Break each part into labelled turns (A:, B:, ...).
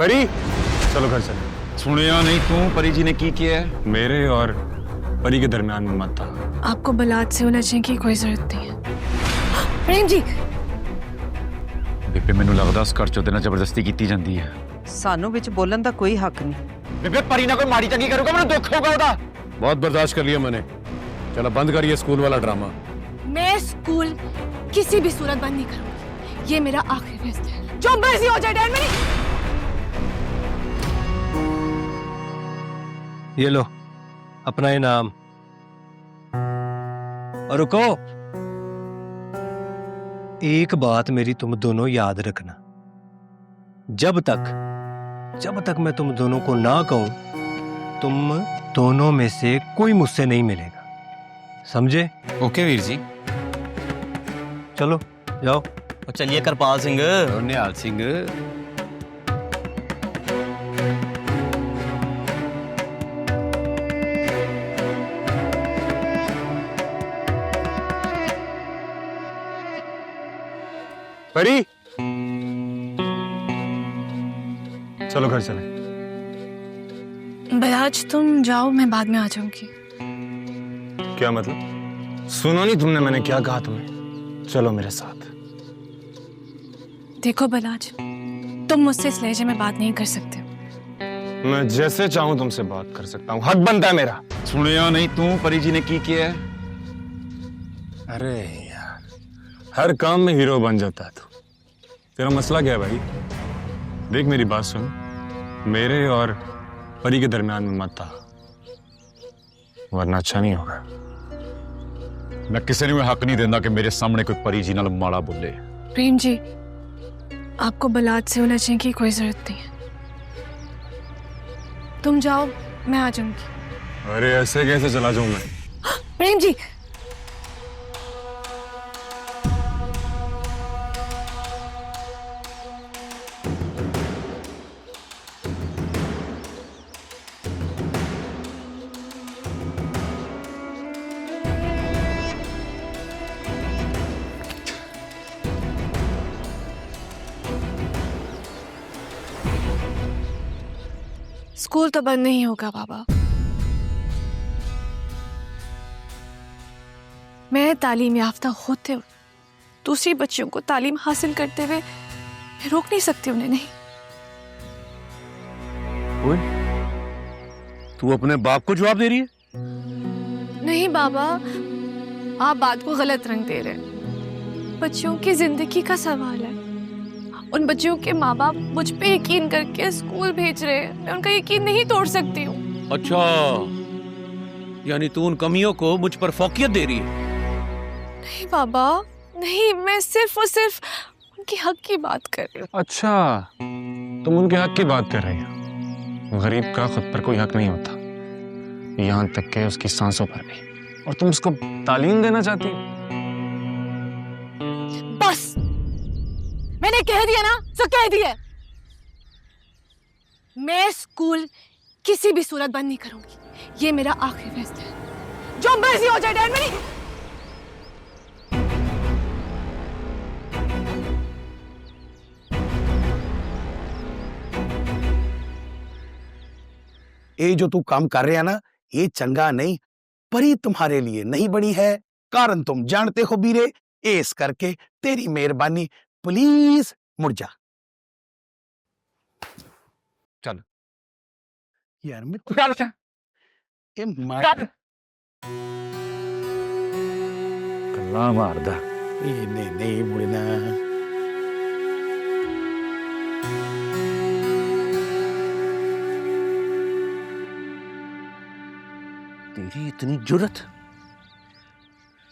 A: परी चलो घर चले।
B: सुनिया नहीं तू परी जी ने की किया है?
A: मेरे और परी के दरमियान में मत था।
C: आपको बलात से उलझने की कोई जरूरत नहीं है। प्रेम जी
B: बेबे मैनू लगदा उस घर चों तेरे नाल जबरदस्ती की जाती है।
D: सानू विच बोलन दा कोई हक नहीं।
B: बेबे परी ना कोई माड़ी चंगी करूगा मैनू दुख होगा ओदा।
E: बहुत बर्दाश्त कर लिया मैंने, चलो बंद करिए स्कूल वाला ड्रामा।
C: मैं स्कूल किसी भी सूरत बंद नहीं करूंगी, ये मेरा आखिरी फैसला है। जो मर्जी हो जाए डैड, में नहीं।
F: ये लो अपना इनाम। और रुको, एक बात मेरी तुम दोनों याद रखना, जब तक मैं तुम दोनों को ना कहूं, तुम दोनों में से कोई मुझसे नहीं मिलेगा, समझे?
B: ओके वीर जी।
F: चलो जाओ।
G: चलिए करपाल सिंह।
E: निहाल सिंह
A: परी चलो घर चले।
C: बलाज तुम जाओ, मैं बाद में आ जाऊंगी।
A: क्या मतलब? सुनो नहीं तुमने मैंने क्या कहा तुम्हें? चलो मेरे साथ।
C: देखो बलाज, तुम मुझसे इस लहजे में बात नहीं कर सकते।
A: मैं जैसे चाहूं तुमसे बात कर सकता हूं, हक बनता है मेरा।
B: सुनिया नहीं तू परी जी ने की किया है?
A: अरे यार, हर काम में हीरो बन जाता है तू। तेरा मसला क्या है भाई? देख मेरी बात सुन, मेरे और परी के दरमियान में मत था, वरना अच्छा नहीं होगा।
B: मैं किसी ने हक नहीं देता कि मेरे सामने कोई परी जी नाल माड़ा बोले।
C: प्रेम जी, आपको बलात से उलझने की कोई जरूरत नहीं है। तुम जाओ, मैं आ जाऊंगी।
A: अरे ऐसे कैसे चला जाऊं मैं?
C: प्रेम जी, स्कूल तो बंद नहीं होगा बाबा। मैं तालीम याफ्ता होते हुए दूसरी बच्चियों को तालीम हासिल करते हुए मैं रोक नहीं सकती उन्हें। नहीं,
E: तू अपने बाप को जवाब दे रही है?
C: नहीं बाबा, आप बात को गलत रंग दे रहे हैं। बच्चियों की जिंदगी का सवाल है। उन बच्चियों के माँ बाप मुझ पे यकीन करके स्कूल भेज रहे हैं, मैं उनका यकीन नहीं तोड़ सकती हूँ।
E: अच्छा, यानी तू उन कमियों को मुझ पर फौकियत दे रही है?
C: नहीं बाबा, नहीं, मैं सिर्फ और सिर्फ उनके हक की बात कर रही हूँ।
A: अच्छा, तुम उनके हक की बात कर रही हो। गरीब का खुद पर कोई हक नहीं होता, यहाँ तक के उसकी सांसों पर भी, और तुम उसको तालीम देना चाहती हो?
C: बस, मैंने कह दिया ना, तो कह दिया। मैं स्कूल किसी भी सूरत बंद नहीं करूंगी, ये मेरा आखिरी फैसला है। जो मर्जी हो जाए डैड, में नहीं।
H: ये जो तू काम कर रहा है ना, ये चंगा नहीं। परी तुम्हारे लिए नहीं बनी है, कारण तुम जानते हो बीरे। इस करके तेरी मेहरबानी, प्लीज मुड़ जा।
B: चल
H: यार मैं
B: चल
H: ये मार
B: कल्ला मारदा।
H: नहीं नहीं मुड़ना।
E: तेरी इतनी जुर्रत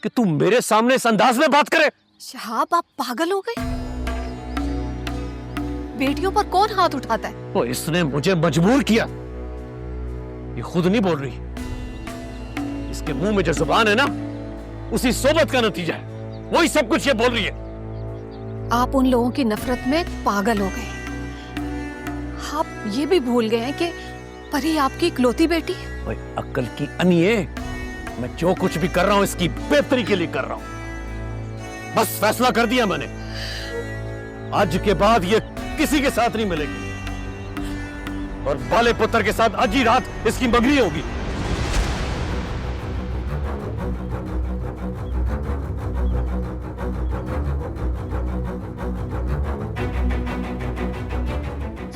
E: कि तू मेरे सामने इस अंदाज में बात करे?
I: शहाब, आप पागल हो गए? बेटियों पर कौन हाथ उठाता है?
E: तो इसने मुझे मजबूर किया, ये खुद नहीं बोल रही। इसके मुंह में जो जुबान है ना, उसी सोबत का नतीजा है, वही सब कुछ ये बोल रही है।
I: आप उन लोगों की नफरत में पागल हो गए। आप ये भी भूल गए हैं कि परी आपकी इकलौती बेटी है।
E: ओए अक्ल की अनिए, मैं जो कुछ भी कर रहा हूं इसकी बेहतरी के लिए कर रहा हूं। बस फैसला कर दिया मैंने, आज के बाद ये किसी के साथ नहीं मिलेगी। और बाले पुत्र के साथ आज ही रात इसकी मंगनी होगी।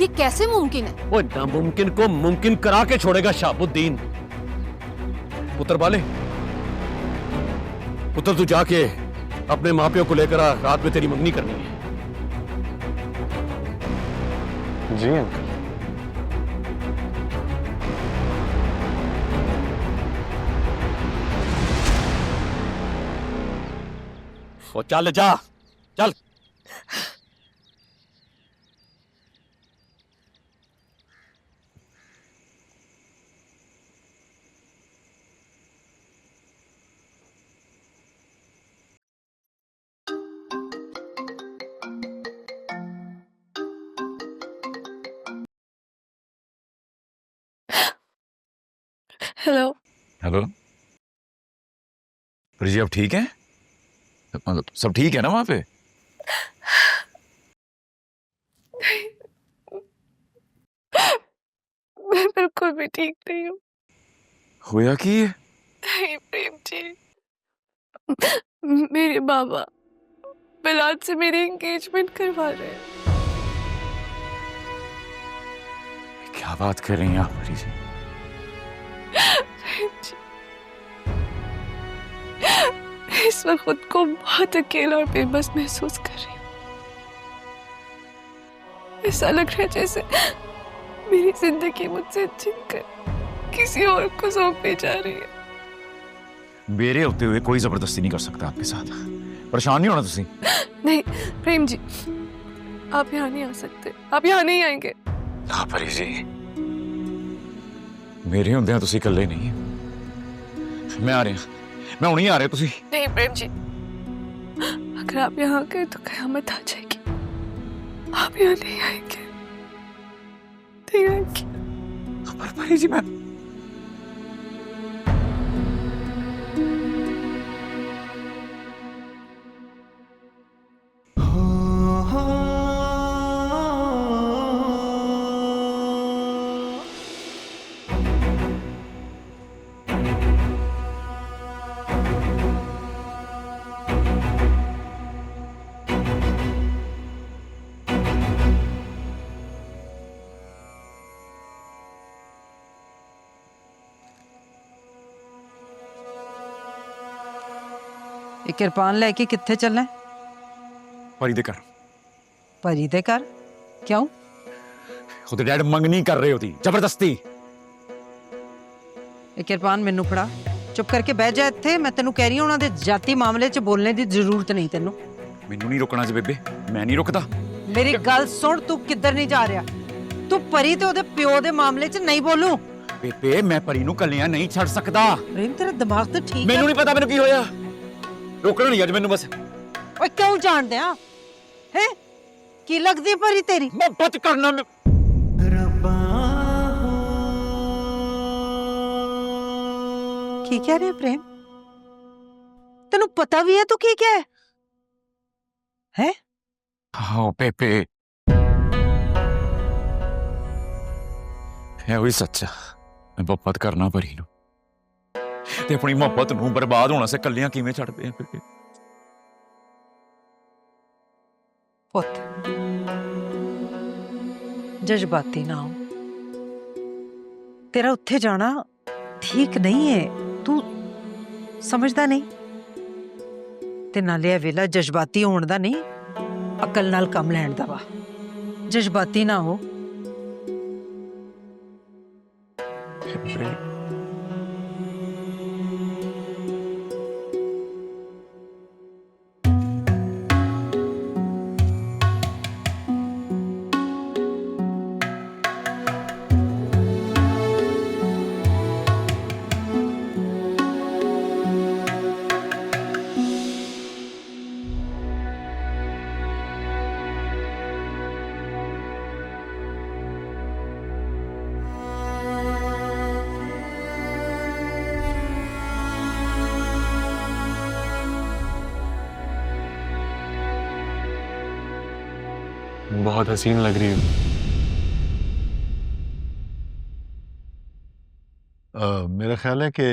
I: ये कैसे मुमकिन है?
E: वो नामुमकिन को मुमकिन करा के छोड़ेगा शाहबुद्दीन। पुत्र बाले, पुत्र तू जाके अपने मापियों को लेकर आ, रात में तेरी मंगनी करनी है।
A: जी अंकल।
E: वो चल जा, चल।
C: हेलो।
B: हेलो जी, अब ठीक है? सब ठीक है ना वहां पे?
C: मैं बिल्कुल भी ठीक नहीं हूँ।
B: होया कि
C: नहीं प्रेम जी, मेरे बाबा बिलाल से मेरी एंगेजमेंट करवा रहे हैं।
B: क्या बात कर रही हैं आप परी जी?
C: प्रेम जी, इस वक्त खुद को बहुत अकेला और बेबस महसूस कर रही हूँ। ऐसा लग रहा है जैसे मेरी जिंदगी मुझसे छीनकर किसी और को सौंपी जा रही है।
B: मेरे होते हुए कोई जबरदस्ती नहीं कर सकता आपके साथ। परेशान नहीं होना तुसी।
C: नहीं प्रेम जी, आप यहाँ नहीं आ सकते, आप यहाँ नहीं आएंगे।
B: हाँ परी जी, मेरे होंदे तुसी इकल्ले नहीं। मैं आ रहा, मैं हुणी आ रहा। तुसी
C: नहीं प्रेम जी, अगर आप यहाँ गए तो कयामत आ जाएगी। आप यहाँ नहीं आएंगे, नहीं आएंगे।
B: पर परी जी, मैं
D: ਇਹ ਕਿਰਪਾਨ ਲੈ ਕੇ ਕਿੱਥੇ ਚੱਲਣਾ ਹੈ?
B: परी दे कर।
D: ਭਰੀ ਦੇ ਘਰ ਕਿਉਂ?
B: खुद डैड मंगनी कर रहे होती जबरदस्ती।
D: ਇਹ ਕਿਰਪਾਨ ਮੈਨੂੰ ਫੜਾ। ਚੁੱਪ ਕਰਕੇ ਬਹਿ ਜਾ ਇੱਥੇ। ਮੈਂ ਤੈਨੂੰ ਕਹਿ ਰਹੀ ਹਾਂ ਉਹਨਾਂ ਦੇ ਜਾਤੀ ਮਾਮਲੇ 'ਚ ਬੋਲਣੇ ਦੀ ਜ਼ਰੂਰਤ ਨਹੀਂ ਤੈਨੂੰ।
B: ਮੈਨੂੰ ਨਹੀਂ ਰੁਕਣਾ ਜੀ ਬੇਬੇ, ਮੈਂ ਨਹੀਂ ਰੁਕਦਾ।
D: ਮੇਰੀ ਗੱਲ ਸੁਣ, ਤੂੰ ਕਿੱਧਰ ਨਹੀਂ ਜਾ ਰਿਹਾ। ਤੂੰ ਪਰੀ ਤੇ ਉਹਦੇ ਪਿਓ ਦੇ ਮਾਮਲੇ 'ਚ ਨਹੀਂ ਬੋਲੂ।
B: ਬੇਬੇ ਮੈਂ ਪਰੀ ਨੂੰ ਕੱਲਿਆਂ ਨਹੀਂ ਛੱਡ ਸਕਦਾ।
D: ਪ੍ਰੇਮ ਤੇਰਾ ਦਿਮਾਗ ਤਾਂ ਠੀਕ ਹੈ।
B: ਮੈਨੂੰ ਨਹੀਂ ਪਤਾ ਮੈਨੂੰ ਕੀ ਹੋਇਆ। ਰੋਕਣਾ ਨਹੀਂ ਅੱਜ ਮੈਨੂੰ ਬਸ।
D: ਓਏ ਕਿਉਂ ਜਾਣਦੇ ਆ? ਹੈ ਕੀ ਲੱਗਦੀ ਪਰੀ ਤੇਰੀ?
B: ਮੁਹੱਬਤ ਕਰਨਾ ਮੈਂ।
D: ਕੀ ਕਹਿ ਰਿਹਾ ਪ੍ਰੇਮ? ਤੈਨੂੰ ਪਤਾ ਵੀ ਹੈ ਤੂੰ ਕੀ ਕਹਿ ਹੈ?
B: हाँ पेपे है वही सच्चा। मैं मोहब्बत करना परी नूं ते अपनी मोहब्बत नूं बर्बाद होना से कलियां किवें छड्डदे आ पेपे।
D: ਪੁੱਤ ਜਜ਼ਬਾਤੀ ਨਾ ਹੋ। ਤੇਰਾ ਉੱਥੇ ਜਾਣਾ ਠੀਕ ਨਹੀਂ ਹੈ। ਤੂੰ ਸਮਝਦਾ ਨਹੀਂ। ਤੇ ਨਾਲੇ ਇਹ ਵੇਲਾ ਜਜ਼ਬਾਤੀ ਹੋਣ ਦਾ ਨਹੀਂ, ਅਕਲ ਨਾਲ ਕੰਮ ਲੈਣ ਦਾ ਵਾ। ਜਜ਼ਬਾਤੀ ਨਾ ਹੋ।
B: पेपे
A: बहुत हसीन लग रही हो।
G: मेरा ख्याल है कि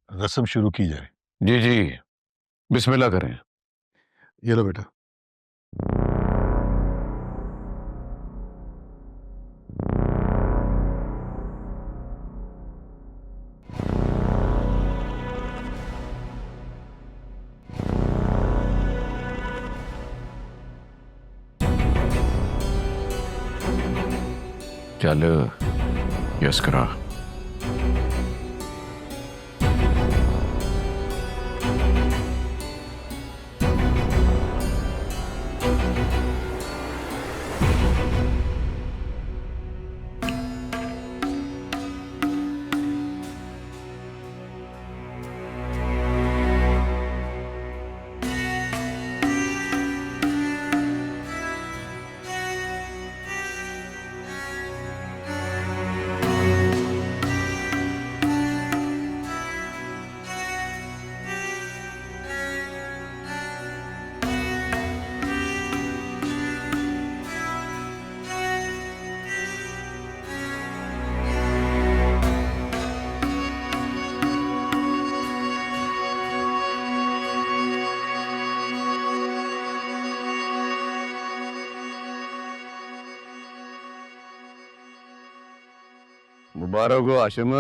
G: रस्म शुरू की जाए।
E: जी जी, बिस्मिल्लाह करें।
G: ये लो बेटा।
E: चल यस करा। मुबारक हो हाशिम।